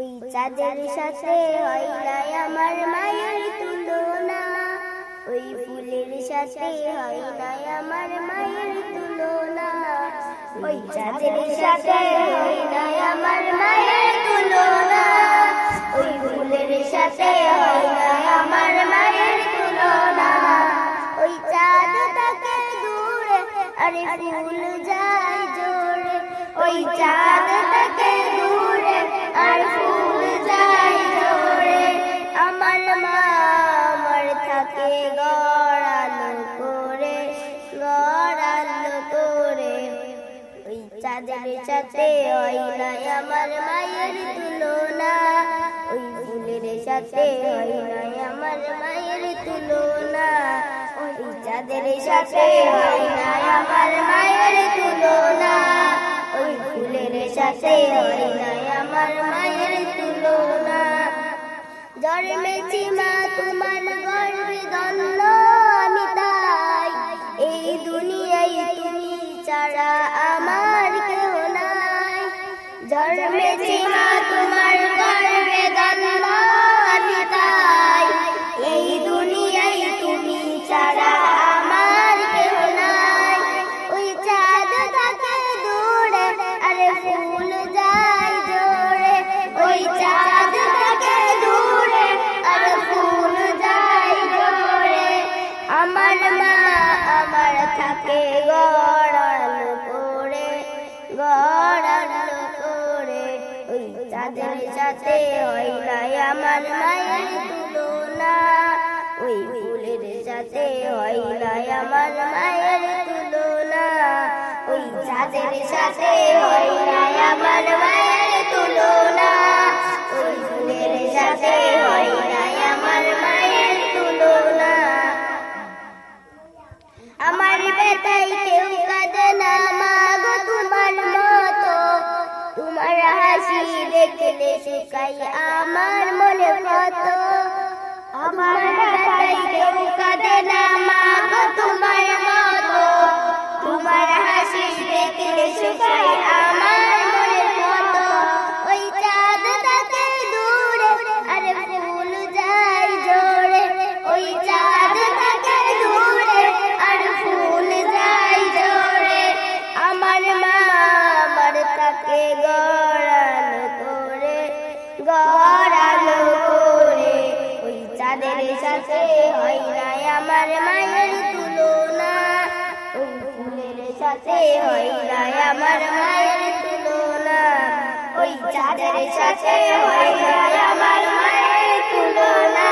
ওই চাঁদের সাথে হয় না আমার মায়ের তুলনা, ওই ফুলের সাথে হয় না আমার মায়ের তুলনা, ওই চাঁদের সাথে হয় না আমার মায়ের তুলনা, ওই ফুলের সাথে হয় না আমার মায়ের তুলনা, ওই চাঁদ থাকে দূরে আরে ফুল যায় জোরে, ওই চাঁদ থাকে দূরে আর ফুল যায় জোরে, আমার মা আমার থাকে গড়ালো করে, গড়ালো করে, ওই চাঁদের সাথে হয় না আমার মায়ের তুলনা, ওই ফুলের সাথে হয় না আমার মায়ের তুলনা, ওই চাঁদের সাথে হয় না আমার মায়ের তুলনা, ওই ফুলের সাথে হয় না আমার মায়ের তুলনা। জন্মেছি মা তোমার গর্ভে ধন্য আমি তাই, এই দুনিয়ায় তুমি ছাড়া আমার কেহ নাই, জন্মেছি মা তোমার গর্ভে ধন্য আমি তাই, এই দুনিয়ায় তুমি ছাড়া আমার কেহ নাই, ওই চাঁদ থাকে দূরে আরে ফুল যায় জোরে, ওই চাঁদ থাকে দূরে আর ফুল যায় জোরে, আমার মা আমার থাকে গড়ালো করে, গড়ালো করে, ওই চাঁদের সাথে হয় না আমার মায়ের তুলনা, ওই ফুলের সাথে হয় না আমার মায়ের তুলনা, ওই চাঁদের সাথে হয় না আমার মায়ের তুলনা, ওই ফুলের সাথে হয় না আমার মায়ের তুলনা। আমার বেতাই কেউ কাঁদে না মা গো তোমার মতো, তোমার হাসি দেখলে শুকাই আমার মনে কত, আমার বেতাই কেউ কাঁদে না মা গো তোমার মতো, তোমার হাসি দেখলে শুকাই আমার মনে কত, ওই চাঁদ থাকে দূরে আরে ফুল যায় জোরে, ওই চাঁদ থাকে দূরে আর ফুল যায় জোরে, আমার মা আমার থাকে গড়ালো করে, গড়ালো করে, ওই চাঁদের সাথে হয় না আমার মায়ের তুলনা, ওই ফুলের সাথে হয় না আমার মায়ের তুলনা, ওই চাঁদের সাথে হয় না আমার মায়ের তুলনা।